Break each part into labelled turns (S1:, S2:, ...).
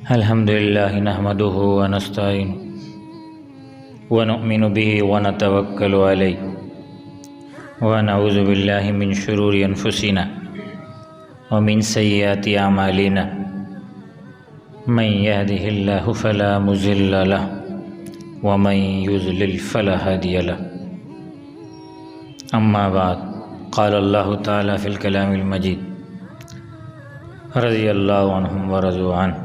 S1: अल्हम्दुलिल्लाहि नहमदुहु व नस्तईनुहु व नु'मिनु बिही व नतवक्कलु अलैहि व नऊज़ु बिल्लाहि मिन शुरूरि अनफुसिना व मिन सय्यिआति अमालिना मन यहदिहिल्लाहु फला मुज़िल्ल लहु व मन युज़लिल फला हादिय लहु। अम्मा बाद क़ाल अल्लाहु तआला फ़िल कलामिल मजीद रज़ियल्लाहु अन्हुम व रज़ू अन्हु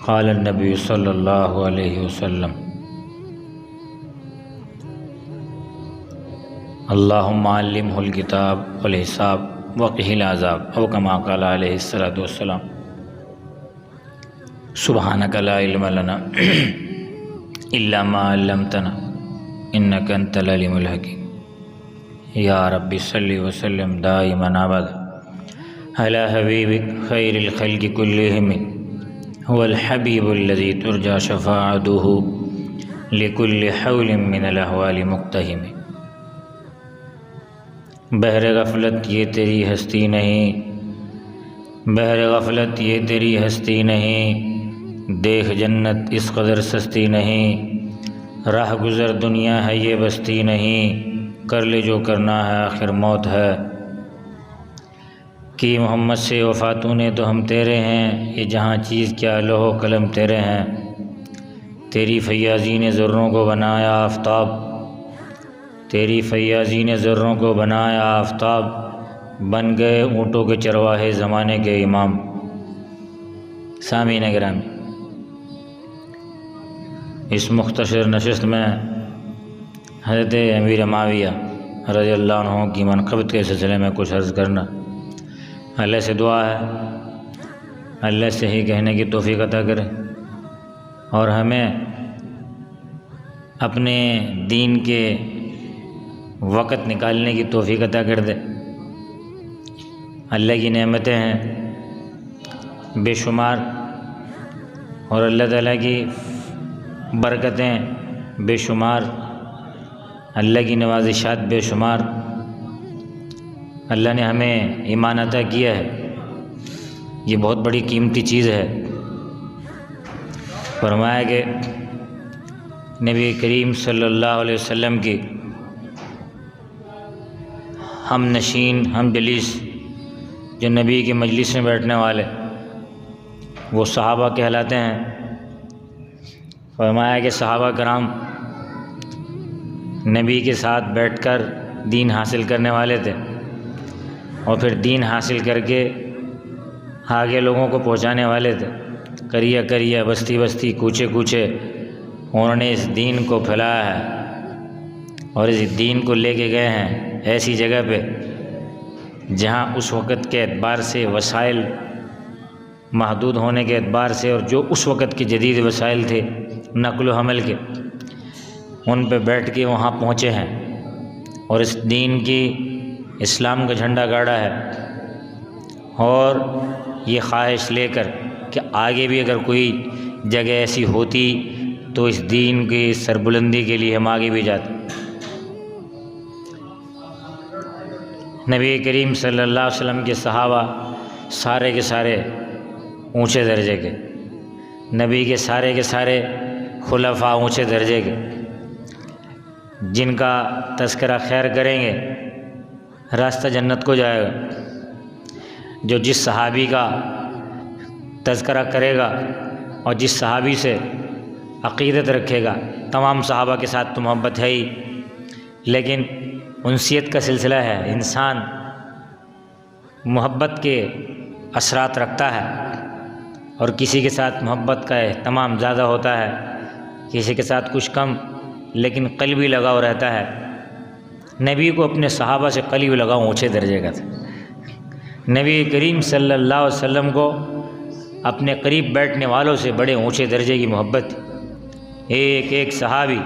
S1: क़ाल नबी सल्लल्लाहु अलैहि वसल्लम अल्लाहुम्मा अल्लिमहुल किताब वल हिसाब वक़िहिल अज़ाब औ कमा क़ाल अलैहिस्सलातु वस्सलाम। सुब्हानका ला इल्म लना इल्ला मा अल्लमतना इन्नका अंतल अलीमुल हकीम। या रब्बि सल्लि व सल्लिम दाइमन अबदा अला हबीबिक खैरिल खल्क़ि कुल्लिहिम हुवल हबीबुल्लज़ी तुरजा शफ़ाअतुहु लिकुल्लि हौलिन मिनल अहवालि मुक़्तहिम। बहरे गफ़लत ये तेरी हस्ती नहीं, बहरे गफ़लत ये तेरी हस्ती नहीं, देख जन्नत इस कदर सस्ती नहीं, राह गुज़र दुनिया है ये बस्ती नहीं, कर ले जो करना है आखिर मौत है। कि मोहम्मद से वफ़ा तूने तो हम तेरे हैं, ये जहाँ चीज़ क्या लोहो कलम तेरे हैं। तेरी फैयाज़ी ने ज़र्रों को बनाया आफ़ताब, तेरी फैयाज़ी ने ज़र्रों को बनाया आफ़ताब, बन गए ऊँटों के चरवाहे ज़माने के इमाम। सामीन गिरामी, इस मुख्तसर नशिस्त में हज़रत अमीर माविया रज़ियल्लाहु अन्हु की मनक़बत के सिलसिले में कुछ अर्ज़ करना। अल्लाह से दुआ है अल्लाह से ही कहने की तौफ़ीक़ अता करे और हमें अपने दीन के वक़्त निकालने की तौफ़ीक़ अता कर दे। अल्लाह की नेमतें हैं बेशुमार और अल्लाह ताला की बरकतें बेशुमार, अल्लाह की नवाज़िशात बेशुमार। अल्लाह ने हमें ईमान अता किया है, ये बहुत बड़ी कीमती चीज़ है। फरमाया कि नबी करीम सल्लल्लाहु अलैहि वसल्लम की हम नशीन हम जलीस जो नबी की मजलिस में बैठने वाले वो सहाबा कहलाते हैं। फरमाया कि सहाबा कराम नबी के साथ बैठकर दीन हासिल करने वाले थे और फिर दीन हासिल करके आगे लोगों को पहुंचाने वाले थे। करिया करिया बस्ती बस्ती कूचे कूचे उन्होंने इस दीन को फैलाया है और इस दीन को लेके गए हैं ऐसी जगह पे जहां उस वक़्त के एतबार से वसाइल महदूद होने के एतबार से और जो उस वक़्त के जदीद वसाइल थे नक़्ल व हमल के, उन पे बैठ के वहाँ पहुँचे हैं और इस दीन की इस्लाम का झंडा गाड़ा है और ये ख्वाहिश लेकर कि आगे भी अगर कोई जगह ऐसी होती तो इस दीन की सरबुलंदी के लिए हम आगे भी जाते। नबी करीम सल्लल्लाहु अलैहि वसल्लम के सहाबा सारे के सारे ऊंचे दर्जे के, नबी के सारे खुलफा ऊंचे दर्जे के, जिनका तज़किरा खैर करेंगे रास्ता जन्नत को जाएगा। जो जिस सहाबी का तज़किरा करेगा और जिस सहाबी से अक़ीदत रखेगा, तमाम सहाबा के साथ तो मोहब्बत है ही, लेकिन उनसियत का सिलसिला है, इंसान मोहब्बत के असरात रखता है और किसी के साथ मोहब्बत का तमाम ज़्यादा होता है, किसी के साथ कुछ कम, लेकिन क़ल्बी लगाव रहता है। नबी को अपने सहाबा से क़ल्बी लगाव ऊँचे दर्जे का था। नबी करीम सल्लल्लाहु अलैहि वसल्लम को अपने करीब बैठने वालों से बड़े ऊँचे दर्जे की मोहब्बत थी। एक एक सहाबी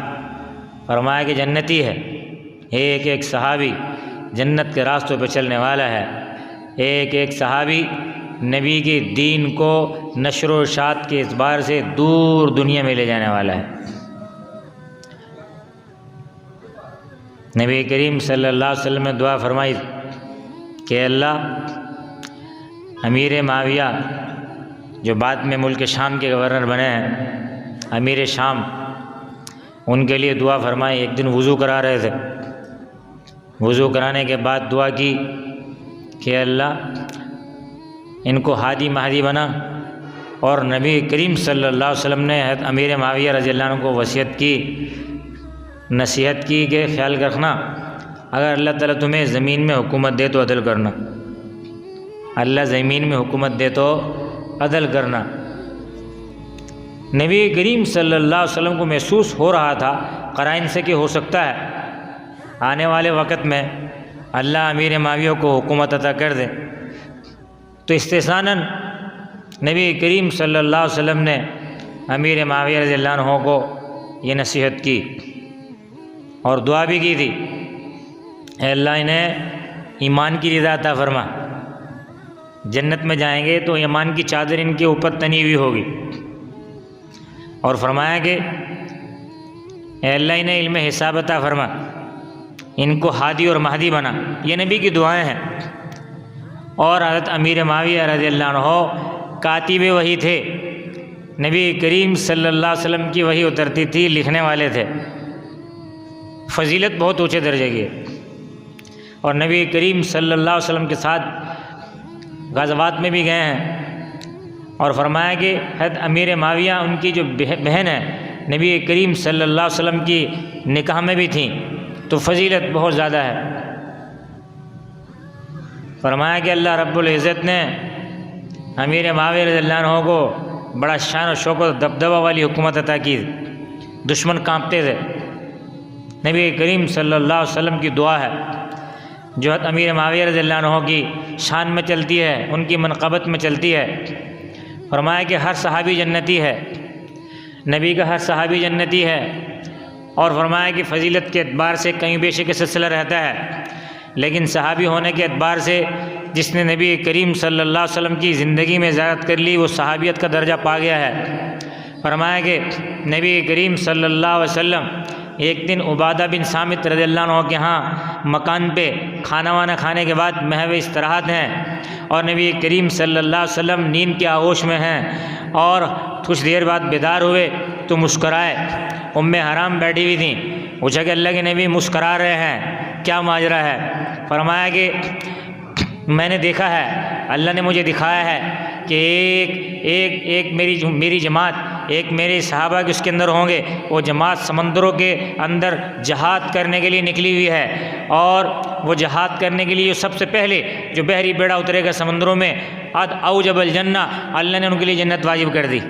S1: फरमाया कि जन्नती है, एक एक सहाबी जन्नत के रास्तों पर चलने वाला है, एक एक सहाबी नबी के दीन को नशर व इशाअत के एतबार से दूर दुनिया में ले जाने वाला है। नबी करीम सल्लल्लाहु अलैहि वसल्लम ने दुआ फरमाई कि अल्लाह अमीर माविया जो बाद में मुल्क शाम के गवर्नर बने हैं, अमीर शाम, उनके लिए दुआ फरमाई। एक दिन वज़ू करा रहे थे, वज़ू कराने के बाद दुआ की कि अल्लाह इनको हादी महदी बना। और नबी करीम सल्लल्लाहु अलैहि वसल्लम ने अमीर मुआविया रज़ियल्लाहु अन्हु को वसीयत की, नसीहत की कि ख्याल रखना, अगर अल्लाह ताला तुम्हें ज़मीन में हुकूमत दे तो अदल करना, अल्लाह ज़मीन में हुकूमत दे तो अदल करना। नबी करीम सल्लल्लाहु अलैहि वसल्लम को महसूस हो रहा था क़राइन से कि हो सकता है आने वाले वक़्त में अल्लाह अमीर मुआविया को हुकूमत अता कर दे। तो इस्तिसानन नबी करीम सल्लल्लाहु अलैहि वसल्लम ने अमीर मुआविया रज़ियल्लाहु अन्हु को ये नसीहत की और दुआ भी की थी, अल्लाह इन्हें ईमान की रिज़ा अता फरमा, जन्नत में जाएंगे तो ईमान की चादर इनके ऊपर तनी हुई होगी। और फरमाया कि अल्लाह इन्हें इल्म हिसाब अता फरमा, इनको हादी और महदी बना। ये नबी की दुआएं हैं। और हज़रत अमीर मुआविया रज़ियल्लाहु अन्हु कातिबे वही थे, नबी करीम सल्लल्लाहु अलैहि वसल्लम की वही उतरती थी, लिखने वाले थे, फजीलत बहुत ऊँचे दर्जे की। और नबी करीम सल्लल्लाहु अलैहि वसल्लम के साथ ग़ज़वात में भी गए हैं। और फरमाया कि हज़रत अमीर मुआविया उनकी जो बहन है नबी करीम सल्लल्लाहु अलैहि वसल्लम की निकाह में भी थी, तो फजीलत बहुत ज़्यादा है। फरमाया कि अल्लाह रब्बुल इज़्ज़त ने अमीर मुआविया रज़ियल्लाहु अन्हु को बड़ा शान और शौकत दबदबा वाली हुकूमत अता की, दुश्मन कांपते थे। नबी करीम सल्लल्लाहु अलैहि वसल्लम की दुआ है जो अमीर मुआविया रज़ियल्लाहु अन्हु की शान में चलती है, उनकी मनक़बत में चलती है। फरमाया कि हर सहाबी जन्नती है, नबी का हर सहाबी जन्नती है। और फरमाया कि फ़जीलत के एतबार से कहीं बेशक का सिलसिला रहता है, लेकिन सहाबी होने के एतबार से जिसने नबी करीम सल्लल्लाहु अलैहि वसल्लम की ज़िंदगी में ज़ियारत कर ली वो सहाबियत का दर्जा पा गया है। फरमाया कि नबी करीम सल्लल्लाहु अलैहि वसल्लम एक दिन उबादा बिन सामित रज़ियल्लाहु अन्हु के यहाँ मकान पे खाना वाना खाने के बाद महव इस्तराहत हैं और नबी करीम सल्लल्लाहु अलैहि वसल्लम नींद के आगोश में हैं। और कुछ देर बाद बेदार हुए तो मुस्कराए। उम्मे हराम बैठी हुई थी, पूछा कि अल्लाह के नबी मुस्करा रहे हैं, क्या माजरा है? फरमाया कि मैंने देखा है, अल्लाह ने मुझे दिखाया है कि एक मेरी जमात, एक मेरे सहाबा के उसके अंदर होंगे, वो जमात समंदरों के अंदर जहाद करने के लिए निकली हुई है। और वो जहाद करने के लिए सबसे पहले जो बहरी बेड़ा उतरेगा समंदरों में, अद औजबल जन्ना, अल्लाह ने उनके लिए जन्नत वाजिब कर दी।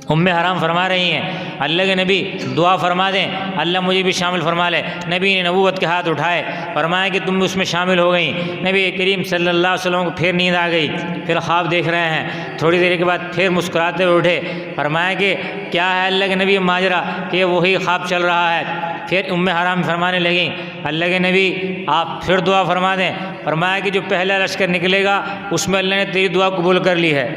S1: उम्मे हराम फरमा रही हैं, अल्लाह के नबी दुआ फरमा दें, अल्लाह मुझे भी शामिल फरमा ले। नबी ने नबूवत के हाथ उठाए, फरमाया कि तुम उसमें शामिल हो गई। नबी करीम सल्लल्लाहु अलैहि वसल्लम को फिर नींद आ गई, फिर ख्वाब देख रहे हैं। थोड़ी देर के बाद फिर मुस्कुराते हुए उठे। फरमाया कि क्या है अल्लाह के नबी माजरा, कि वही ख्वाब चल रहा है। फिर उम्मे हराम फरमाने लगी, अल्लाह के नबी आप फिर दुआ फरमा दें। फरमाया कि जो पहला लश्कर निकलेगा उसमें अल्लाह ने तेरी दुआ कबूल कर ली है।